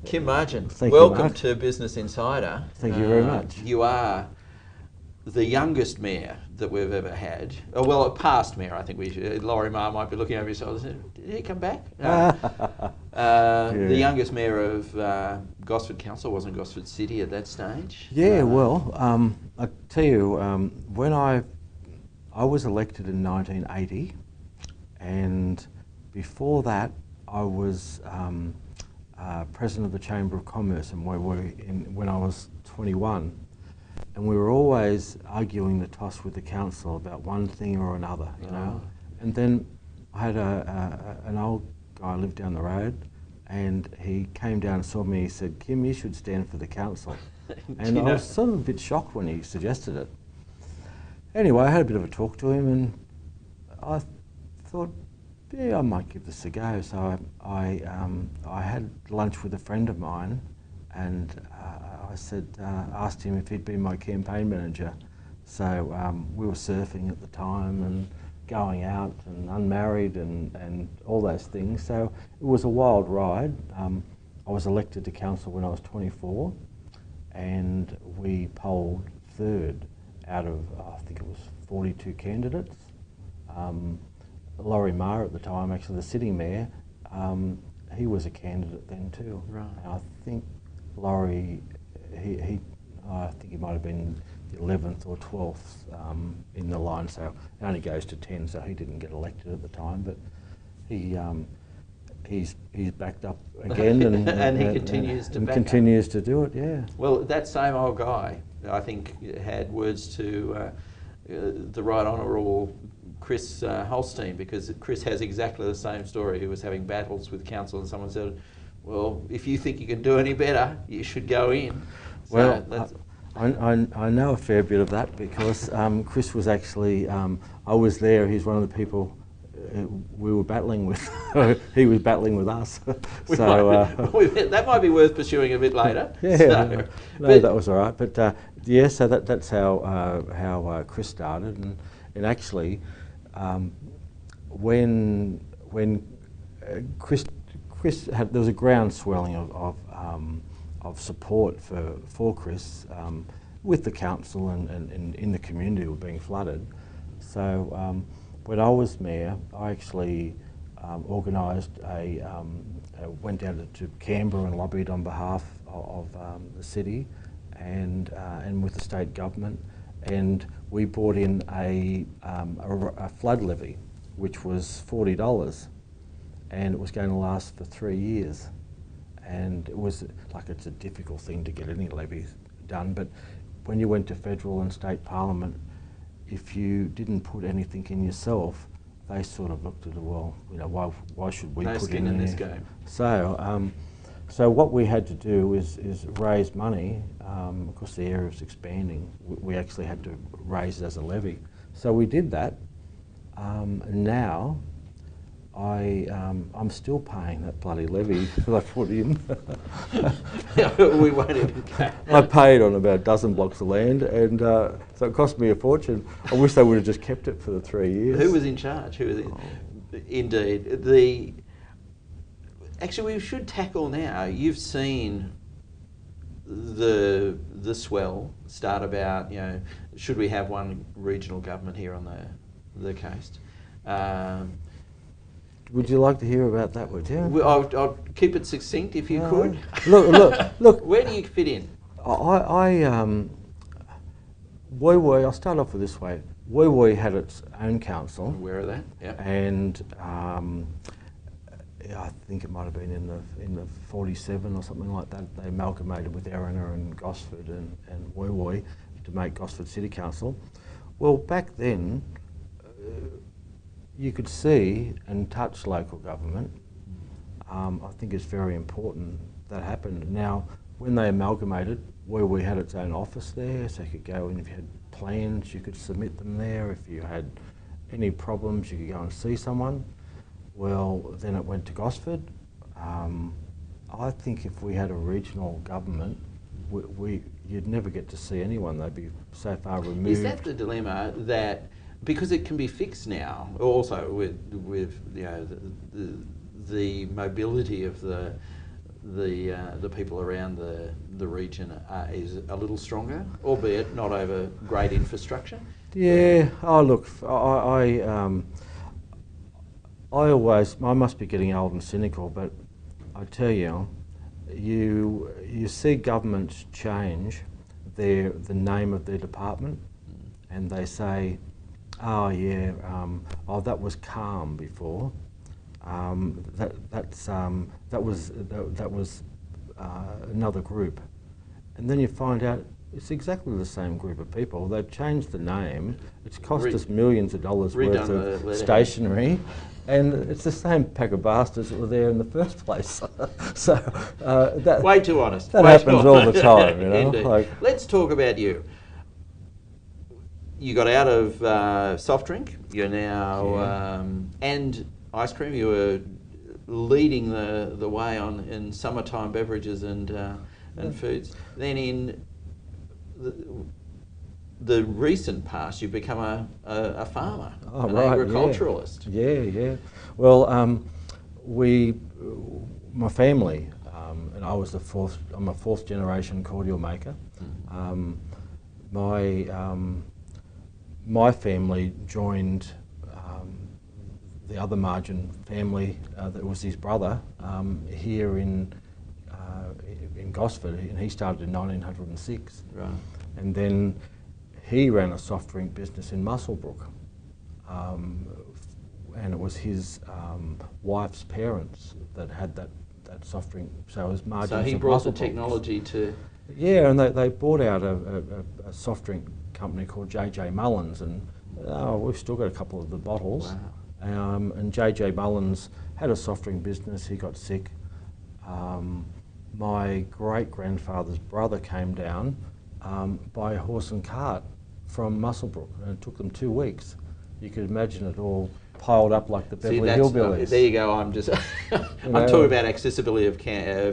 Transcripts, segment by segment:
Kim Margin, Thank welcome you, Mark. to Business Insider. Thank you very much. You are the youngest mayor that we've ever had. Oh, well, a past mayor, I think we should. Laurie Marr might be looking over his shoulder and saying, did he come back? The youngest mayor of Gosford Council, wasn't Gosford City at that stage. Yeah, well, I tell you, when I was elected in 1980, and before that I was president of the Chamber of Commerce in when I was 21. And we were always arguing the toss with the council about one thing or another, you know. And then I had an old guy lived down the road, and he came down and saw me. He said, "Kim, you should stand for the council." And I was sort of a bit shocked when he suggested it. Anyway, I had a bit of a talk to him, and I thought, yeah, I might give this a go. So I had lunch with a friend of mine, and I asked him if he'd be my campaign manager. So we were surfing at the time and going out and unmarried and all those things. So it was a wild ride. I was elected to council when I was 24, and we polled third out of, I think it was 42 candidates. Laurie Marr at the time, actually the sitting mayor, he was a candidate then too. Right. And I think Laurie, I think he might have been the 11th or 12th in the line, so it only goes to 10, so he didn't get elected at the time, but he's backed up again and he continues to do it, yeah. Well, that same old guy, I think, had words to the Right Honourable Chris Holstein, because Chris has exactly the same story. He was having battles with council, and someone said, well, if you think you can do any better, you should go in. So well, I know a fair bit of that, because Chris was actually, I was there, he's one of the people we were battling with. He was battling with us. That might be worth pursuing a bit later. Yeah, so, no, that was all right. But yeah, so that's how Chris started, and actually, when Chris had, there was a ground swelling of support for Chris with the council and in the community were being flooded. So when I was mayor, I actually organised went down to Canberra and lobbied on behalf of the city and with the state government, and we brought in a flood levy, which was $40, and it was going to last for 3 years. And it was like, it's a difficult thing to get any levies done, but when you went to federal and state parliament, if you didn't put anything in yourself, they sort of looked at it, well, you know, why should we put in this game? So what we had to do is raise money, because the area was expanding. We actually had to raise it as a levy. So we did that. Now, I'm still paying that bloody levy that I put in. We won't even go. I paid on about a dozen blocks of land, and so it cost me a fortune. I wish they would have just kept it for the 3 years. Who was in charge? Indeed. Actually, we should tackle now. You've seen the swell start about, you know, should we have one regional government here on the coast? Would you like to hear about that, would you? I'll keep it succinct if you could. Look. Where do you fit in? Woy, I'll start off with this way. Woy had its own council. I'm aware of that, yeah. And I think it might have been in the 47 or something like that. They amalgamated with Erina and Gosford and Woy to make Gosford City Council. Well, back then, you could see and touch local government. I think it's very important that happened. Now, when they amalgamated, Woy had its own office there, so you could go in if you had plans, you could submit them there. If you had any problems, you could go and see someone. Well, then it went to Gosford. I think if we had a regional government, you'd never get to see anyone. They'd be so far removed. Is that the dilemma, that because it can be fixed now, also with you know the mobility of the people around the region is a little stronger, albeit not over great infrastructure? Yeah. Oh, look, I must be getting old and cynical, but I tell you, you see governments change the name of their department, and they say, oh yeah, that was calm before. That was another group, and then you find out it's exactly the same group of people. They've changed the name. It's cost us millions of dollars worth of stationery, and it's the same pack of bastards that were there in the first place. So that way too honest. That happens all the time, you know. Like, let's talk about you. You got out of soft drink. You're now and ice cream. You were leading the way in summertime beverages and foods. Then in the recent past, you've become a farmer, an agriculturalist. Yeah. Well, my family, and I was I'm a fourth generation cordial maker. My family joined the other Margin family that was his brother here in Gosford, and he started in 1906. Right. And then he ran a soft drink business in Muswellbrook, and it was his wife's parents that had that soft drink. So it was Margins. So he brought the technology to. Yeah, and they bought out a soft drink company called J.J. Mullins, and we've still got a couple of the bottles. Wow. And J.J. Mullins had a soft drink business. He got sick. My great-grandfather's brother came down by horse and cart from Muswellbrook, and it took them 2 weeks. You could imagine it all piled up like the Beverly Hillbillies. There you go. I'm just I'm talking about accessibility of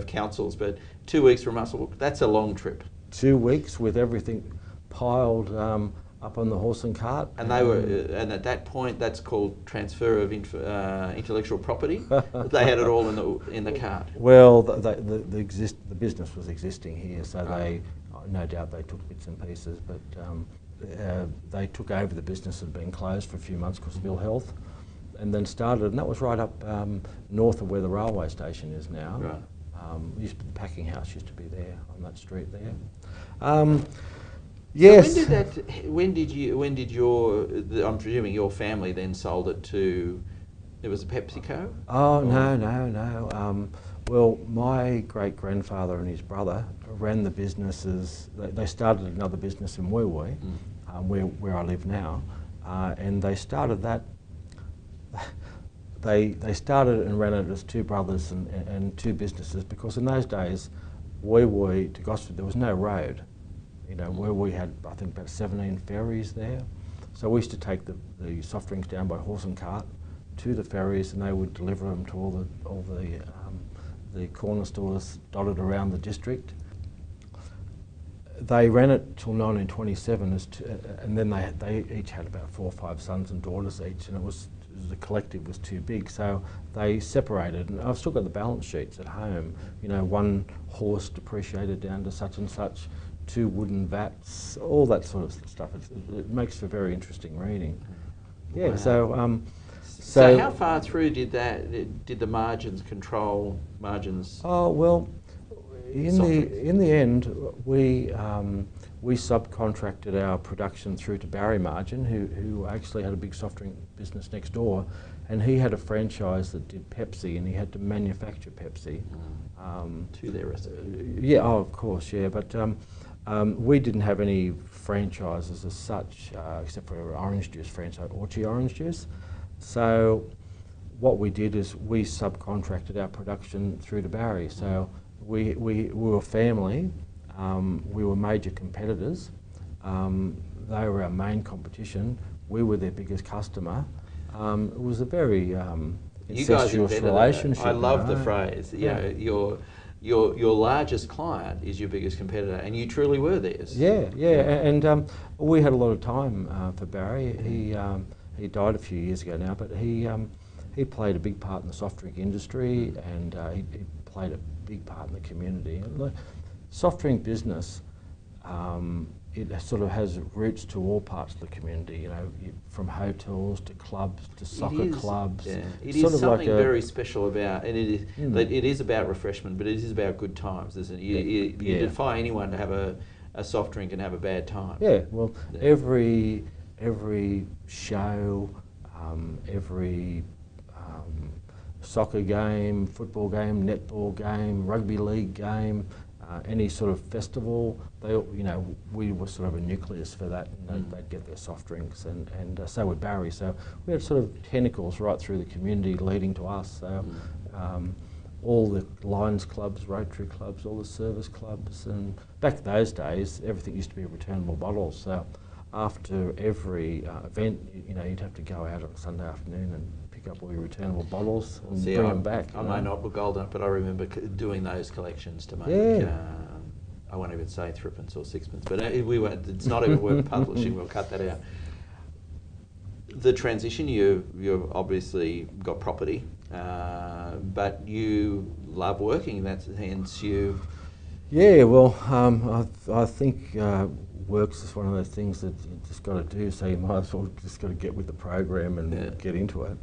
councils, but 2 weeks from Muswellbrook, that's a long trip. 2 weeks with everything piled up on the horse and cart. And they were, and at that point, that's called transfer of intellectual property. They had it all in the cart. Well, the business was existing here, so they, no doubt, they took bits and pieces, but they took over the business that had been closed for a few months because of ill health, and then started, and that was right up north of where the railway station is now. Right. The packing house used to be there on that street there. Yes. So when did your, I'm presuming your family then sold it to, it was a PepsiCo? Oh, no. Well, my great-grandfather and his brother ran the businesses. They started another business in Woy, where I live now, and they started that. They started and ran it as two brothers and two businesses, because in those days, Woy to Gosford, there was no road. You know, where we had, I think, about 17 ferries there. So we used to take the soft drinks down by horse and cart to the ferries, and they would deliver them to all the corner stores dotted around the district. They ran it till 1927, and then they each had about 4 or 5 sons and daughters each, and the collective was too big, so they separated. And I've still got the balance sheets at home. You know, one horse depreciated down to such and such, 2 wooden vats, all that sort of stuff. It makes for very interesting reading. Yeah. Wow. So how far through did the margins control margins? Oh well, in the end, we subcontracted our production through to Barry Margin, who actually had a big soft drink business next door, and he had a franchise that did Pepsi, and he had to manufacture Pepsi to their recipe. Yeah, of course, yeah, but we didn't have any franchises as such, except for our orange juice franchise, Orchie Orange Juice. So what we did is we subcontracted our production through to Barry. So we were family. We were major competitors. They were our main competition. We were their biggest customer. It was a very incestuous relationship. I love the phrase. Yeah. Your largest client is your biggest competitor, and you truly were theirs. Yeah. And we had a lot of time for Barry. He died a few years ago now, but he played a big part in the soft drink industry, and he played a big part in the community. And the soft drink business, it sort of has roots to all parts of the community, you know, from hotels to clubs to soccer clubs. Yeah. It sort is of something like very special about, and it is about refreshment, but it is about good times, isn't it? You defy anyone to have a soft drink and have a bad time. Yeah, well, every show, every soccer game, football game, netball game, rugby league game, any sort of festival, they all, you know, we were sort of a nucleus for that, and they'd get their soft drinks, and so would Barry. So we had sort of tentacles right through the community leading to us. So all the Lions clubs, Rotary clubs, all the service clubs, and back those days, everything used to be returnable bottles. So after every event, you know, you'd have to go out on a Sunday afternoon and pick up all your returnable bottles and bring them back. I may not be old enough, but I remember doing those collections to make, I won't even say threepence or sixpence, but it's not even worth publishing, we'll cut that out. The transition, you've obviously got property, but you love working, hence you... Yeah, well, I think work's is one of those things that you just got to do, so you might as well just got to get with the program and get into it.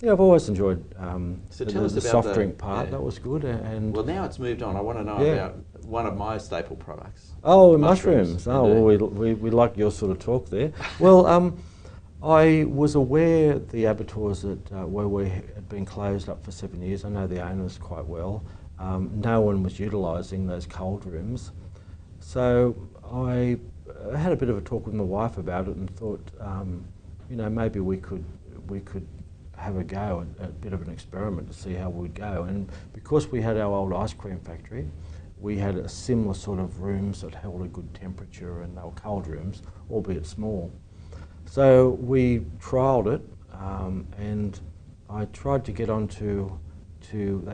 Yeah, I've always enjoyed so tell us the about soft drink part. That was good. And well, now it's moved on. I want to know about one of my staple products. Oh, mushrooms. Oh, well, we like your sort of talk there. Well, I was aware the abattoirs where we had been closed up for 7 years. I know the owners quite well. No one was utilising those cold rooms, so I had a bit of a talk with my wife about it and thought, you know, maybe we could have a go at a bit of an experiment to see how we'd go. And because we had our old ice cream factory, we had a similar sort of rooms that held a good temperature, and they were cold rooms, albeit small. So we trialled it, and I tried to get onto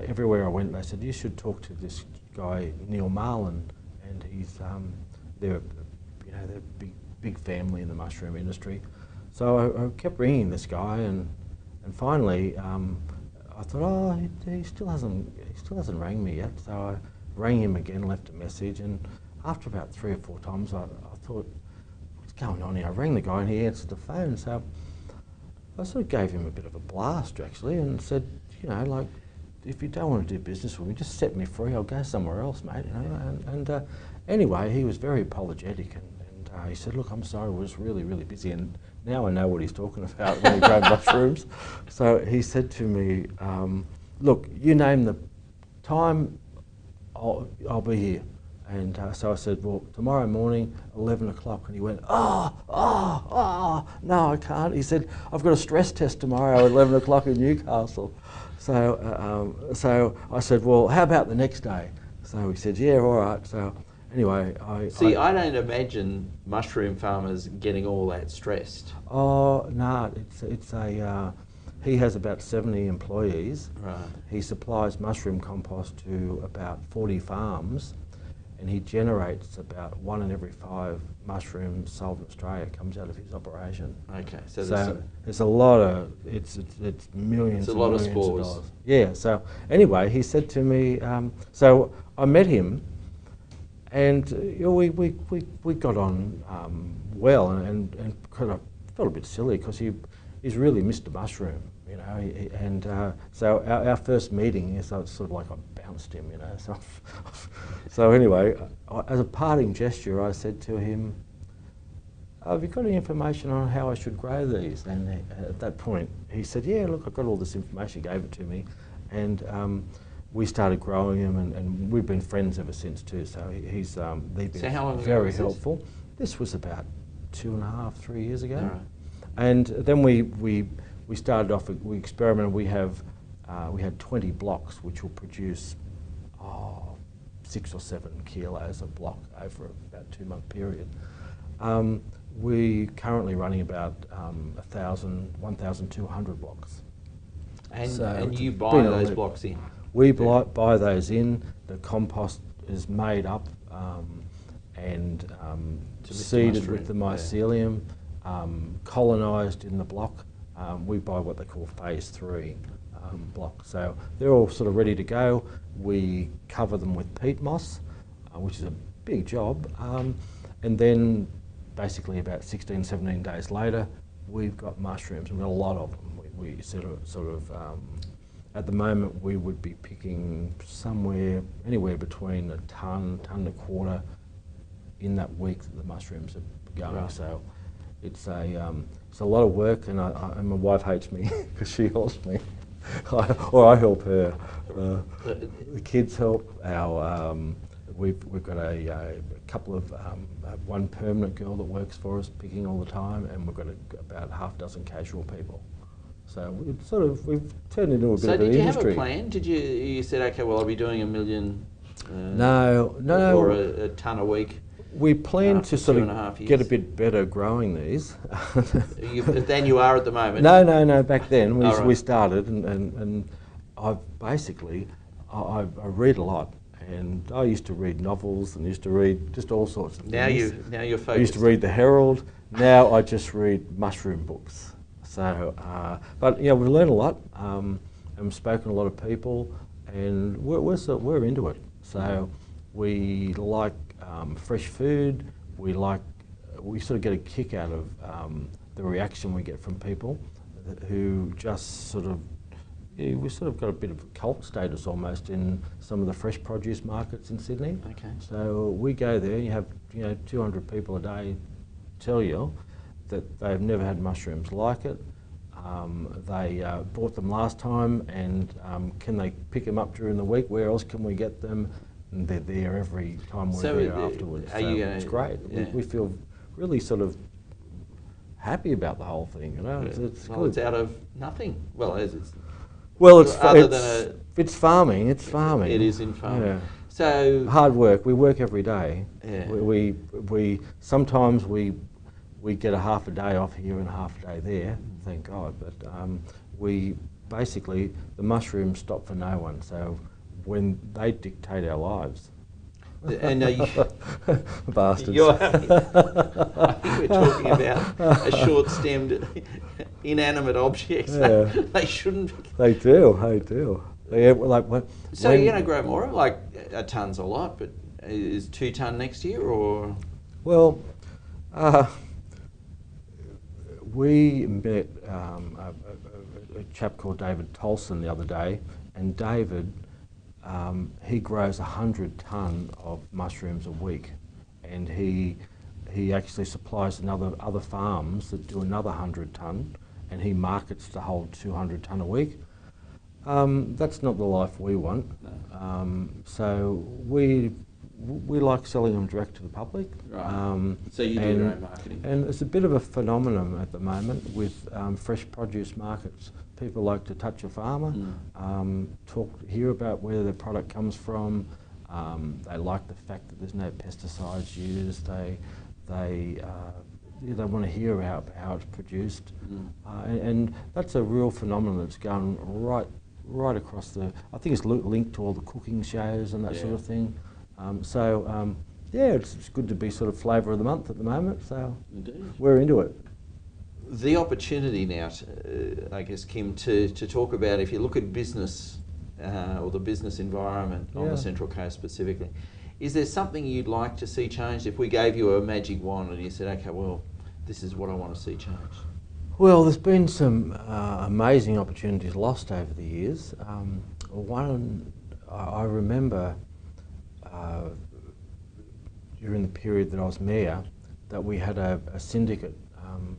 everywhere I went. They said, you should talk to this guy Neil Marlin, and he's they're a big family in the mushroom industry. So I kept ringing this guy, and finally I thought, oh, he still hasn't rang me yet. So I rang him again, left a message, and after about 3 or 4 times, I thought, what's going on here? I rang the guy and he answered the phone. So I sort of gave him a bit of a blast actually, and said, you know, like, if you don't want to do business with me, just set me free. I'll go somewhere else, mate. You know? And anyway, he was very apologetic, and he said, look, I'm sorry, I was really, really busy, and now I know what he's talking about when he grows mushrooms. So he said to me, look, you name the time, I'll be here. And so I said, well, tomorrow morning, 11 o'clock. And he went, no, I can't. He said, I've got a stress test tomorrow at 11 o'clock in Newcastle. So I said, well, how about the next day? So he said, yeah, all right. So anyway, I don't imagine mushroom farmers getting all that stressed. Oh, no, he has about 70 employees. Right. He supplies mushroom compost to about 40 farms, and he generates about 1 in every 5 mushrooms sold in Australia comes out of his operation. Okay, so there's a lot of it's millions. It's a lot of spores. Of dollars. Yeah. So anyway, he said to me, so I met him, and we got on well, and kind of felt a bit silly because he's really Mr. Mushroom, you know. So our first meeting is sort of like I bounced him, you know. So anyway, as a parting gesture, I said to him, have you got any information on how I should grow these? And at that point, he said, yeah, look, I've got all this information. He gave it to me, and we started growing them, and we've been friends ever since too. So they've been so how long very ago was helpful. This was about 2.5, 3 years ago. All right. And then we started off. We experimented. We had 20 blocks, which will produce 6 or 7 kilos a block over about a 2-month period. We're currently running about 1,200 blocks. And you buy those blocks in? We buy those in. The compost is made up and seeded with the mycelium, colonised in the block. We buy what they call phase 3. block. So they're all sort of ready to go. We cover them with peat moss, which is a big job. And then basically about 16, 17 days later, we've got mushrooms. We've got a lot of them. We sort of at the moment we would be picking anywhere between a ton and a quarter in that week that the mushrooms are going. Right. So it's a lot of work, and and my wife hates me because she helps me, or I help her. The kids help. We've got a couple of one permanent girl that works for us picking all the time, and we've got about half a dozen casual people. So we've turned into a bit of an industry. So did you have a plan? You said, okay, well, I'll be doing 1 million no, or a tonne a week? We plan to sort of get a bit better growing these. Than you are at the moment? No, back then we Right. started, and I've basically, I read a lot. And I used to read novels and used to read just all sorts of things. Now you're focused. I used to read the Herald. Now I just read mushroom books. So, but yeah, we've learned a lot, and we've spoken to a lot of people, and we're into it. So we like fresh food. We sort of get a kick out of the reaction we get from people who just sort of. Yeah, we've sort of got a bit of a cult status almost in some of the fresh produce markets in Sydney. Okay. So we go there, you have 200 people a day tell you that they've never had mushrooms like it. They bought them last time, and can they pick them up during the week? Where else can we get them? And they're there every time we're there afterwards. So it's great. Yeah. We feel really sort of happy about the whole thing. Yeah. It's well, good. it's out of nothing. Well, it's farming. It's farming. It is in farming. Yeah. So hard work. We work every day. Yeah. We sometimes we get a half a day off here and a half a day there. Thank God. But we basically the mushrooms stop for no one. So when they dictate our lives. And bastards. I think we're talking about a short-stemmed, inanimate object. Yeah. They shouldn't be. They do. Yeah, So you're going to grow more? Like a tonne's a lot, but is 2 tonne next year, or? Well, we met a chap called David Tolson the other day, and David. He grows 100 tonne of mushrooms a week, and he actually supplies other farms that do another 100 tonne, and he markets the whole 200 tonne a week. That's not the life we want. No. So we like selling them direct to the public. Right. So you do your own marketing. And it's a bit of a phenomenon at the moment with fresh produce markets. People like to touch a farmer, hear about where their product comes from. They like the fact that there's no pesticides used. They want to hear how it's produced, and that's a real phenomenon that's going right across the. I think it's linked to all the cooking shows and that sort of thing. It's good to be sort of flavour of the month at the moment. So we're into it. The opportunity now, I guess, Kim, to talk about, if you look at business or the business environment on the Central Coast specifically, is there something you'd like to see changed? If we gave you a magic wand and you said, okay, well, this is what I want to see changed. Well, there's been some amazing opportunities lost over the years. One, I remember during the period that I was mayor, that we had a syndicate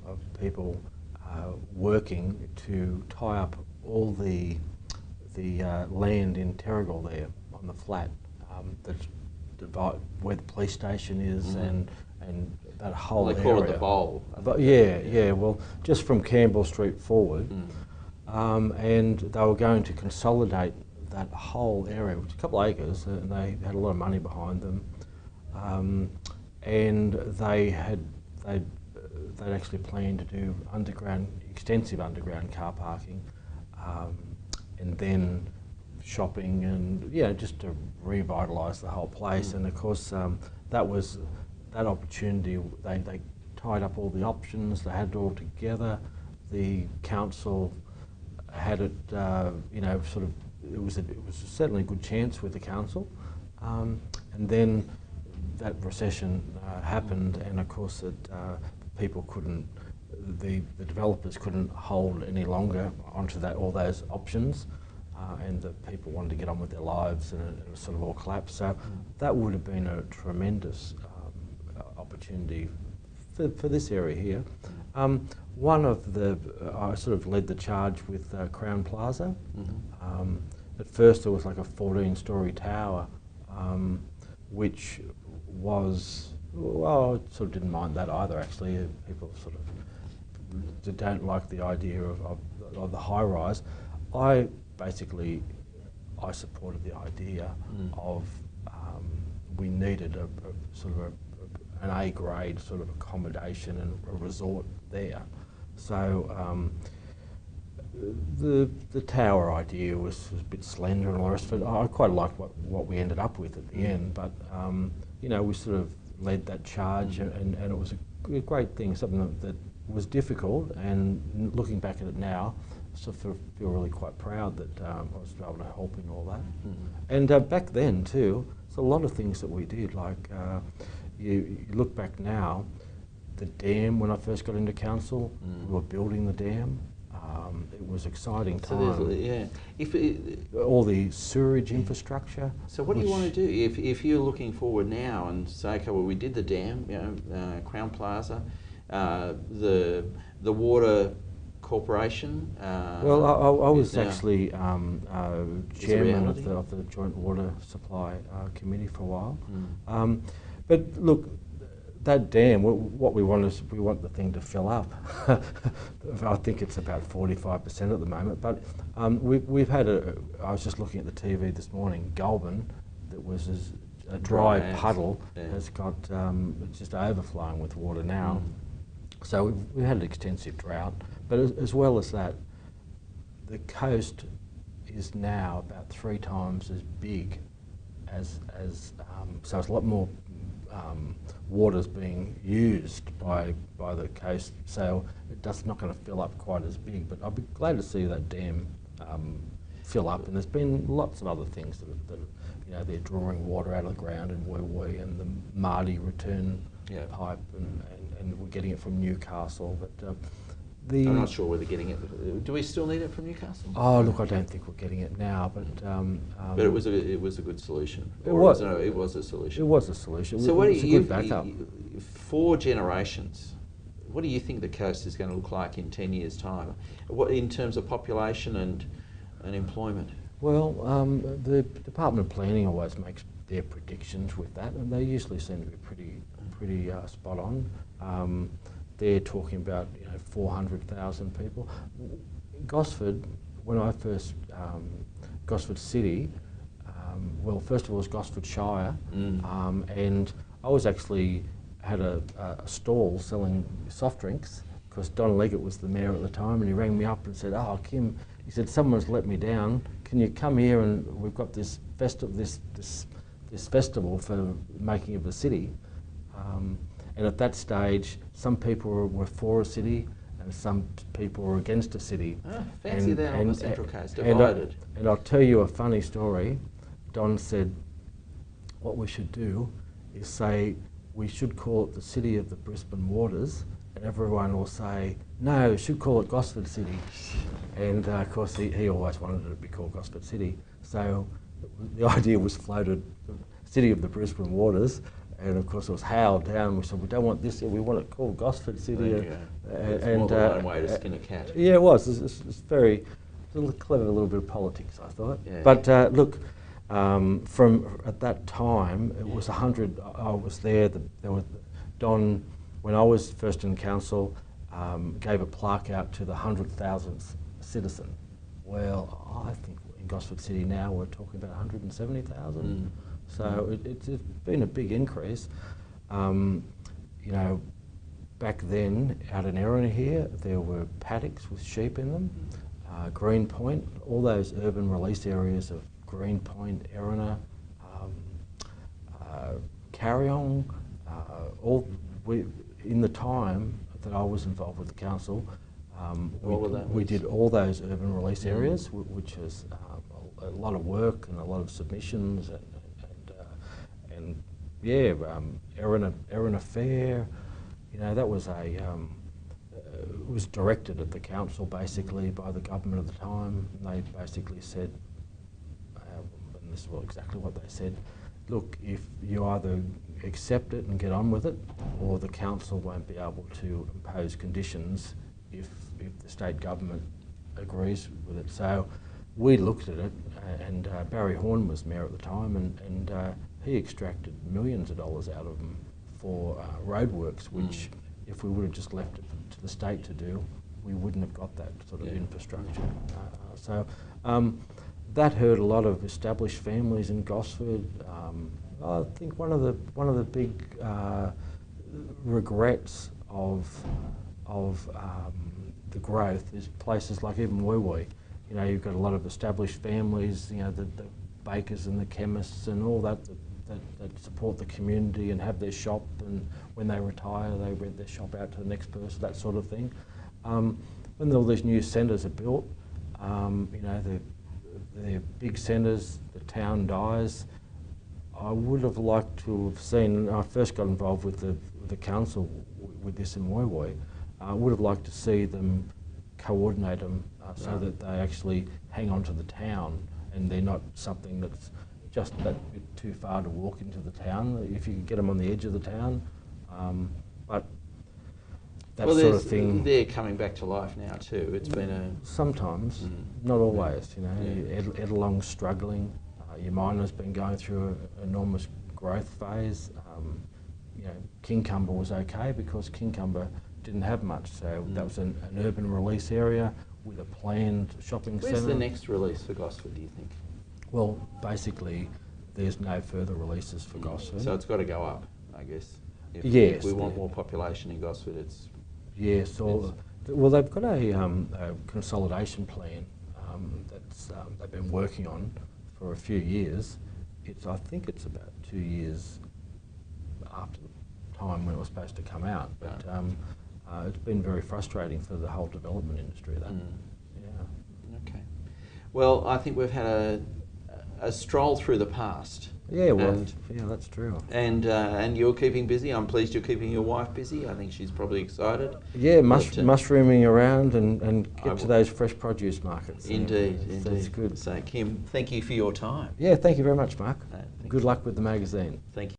of people working to tie up all the land in Terrigal there on the flat, that's where the police station is, and that whole area. They call it the bowl. But yeah. Well, just from Campbell Street forward, and they were going to consolidate that whole area, which is a couple of acres, and they had a lot of money behind them, and they'd actually planned to do extensive underground car parking, and then shopping, and just to revitalise the whole place. And of course, that opportunity. They tied up all the options. They had it all together. The council had it, you know, sort of, it was certainly a good chance with the council, and then that recession happened, and of course that people couldn't, the developers couldn't hold any longer onto that, all those options, and the people wanted to get on with their lives, and it sort of all collapsed. So that would have been a tremendous opportunity for this area here. One of the, I sort of led the charge with Crown Plaza. At first there was like a 14-storey tower, which was, well, I sort of didn't mind that either actually. People sort of don't like the idea of the high rise. I supported the idea of we needed a sort of an A-grade sort of accommodation and a resort there. So the tower idea was a bit slender and all the rest of it. I quite liked what we ended up with at the end, but you know, we sort of led that charge, and it was a great thing, something that was difficult, and looking back at it now, I sort of feel really quite proud that I was able to help in all that. And back then too, there's a lot of things that we did, like you look back now, the dam, when I first got into council, we were building the dam. It was exciting time. So yeah. All the sewerage infrastructure. So what do you want to do if you're looking forward now and say, okay, well, we did the dam, you know, Crown Plaza, the water corporation. Well, I was actually chairman of the Joint Water Supply Committee for a while. But look, that dam, what we want is we want the thing to fill up. I think it's about 45% at the moment. But we've had I was just looking at the TV this morning. Goulburn, that was a dry puddle, has got it's just overflowing with water now. So we've had an extensive drought. But as well as that, the coast is now about 3 times as big as so it's a lot more water's being used by the coast, so it's not going to fill up quite as big. But I'll be glad to see that dam fill up. And there's been lots of other things that you know, they're drawing water out of the ground in Wee and the Mardi return pipe, and we're getting it from Newcastle. But I'm not sure whether getting it. Do we still need it from Newcastle? Oh, look, I don't think we're getting it now, but it was a good solution. It was a solution. It was a solution. So it was a good backup. 4 generations. What do you think the coast is going to look like in 10 years' time? What in terms of population and employment? Well, the Department of Planning always makes their predictions with that, and they usually seem to be pretty spot on. They're talking about 400,000 people. Gosford, when I first, Gosford City, well, first of all, it was Gosford Shire, and I was actually had a stall selling soft drinks, because Don Leggett was the mayor at the time, and he rang me up and said, "Oh, Kim," he said, "someone's let me down. Can you come here, and we've got this festival for making of the city." And at that stage, some people were for a city, and some people were against a city. Fancy that on the Central Coast, divided. And I'll tell you a funny story. Don said, what we should do is say, we should call it the City of the Brisbane Waters, and everyone will say, no, we should call it Gosford City. And of course, he always wanted it to be called Gosford City. So the idea was floated, City of the Brisbane Waters. And of course it was howled down. We said, we don't want this here, we want it called Gosford City. It's more than one way to skin a cat. Yeah, it was. It's very clever, a little bit of politics, I thought. Yeah. But look, from at that time, it was 100. I was there. There was Don, when I was first in council, gave a plaque out to the 100,000th citizen. Well, I think in Gosford City now we're talking about 170,000. So it's been a big increase. You know, back then out in Erina here, there were paddocks with sheep in them. Greenpoint, all those urban release areas of Greenpoint, Erina, Carryong, all in the time that I was involved with the council, All of that we was- did all those urban release areas, which is a lot of work and a lot of submissions and yeah, Erin Affair, you know, that was it was directed at the council basically by the government at the time. And they basically said, and this is exactly what they said, look, if you either accept it and get on with it, or the council won't be able to impose conditions if the state government agrees with it. So we looked at it, and Barry Horn was mayor at the time, and he extracted millions of dollars out of them for roadworks, which if we would have just left it to the state to do, we wouldn't have got that sort of infrastructure. So that hurt a lot of established families in Gosford. I think one of the big regrets of the growth is places like even Wee. You know, you've got a lot of established families. You know, the bakers and the chemists and all that support the community and have their shop, and when they retire, they rent their shop out to the next person. That sort of thing. When all these new centres are built, you know, they're big centres. The town dies. I would have liked to have seen, I first got involved with the council with this in Wee. I would have liked to see them coordinate them so that they actually hang on to the town and they're not something that's just that bit too far to walk into the town. If you could get them on the edge of the town, but that sort of thing. They're coming back to life now too. It's been a... Sometimes, not always, you know. Edelong's struggling. Your miner's been going through an enormous growth phase. You know, Kincumber was okay because Kincumber didn't have much, so that was an urban release area with a planned shopping centre. Where's the next release for Gosford, do you think? Well, basically, there's no further releases for Gosford. So it's got to go up, I guess. Yes. If we want more population in Gosford, it's... Yes, well, they've got a consolidation plan that's they've been working on for a few years. I think it's about 2 years after the time when it was supposed to come out, but it's been very frustrating for the whole development industry. Yeah. Okay. Well, I think we've had a stroll through the past. Yeah, well, yeah, that's true. And you're keeping busy. I'm pleased you're keeping your wife busy. I think she's probably excited. Yeah, mushrooming around and get to those fresh produce markets. Indeed, indeed. indeed. That's good. So, Kim, thank you for your time. Yeah, thank you very much, Mark. Thank Good you. luck with the magazine. Thank you.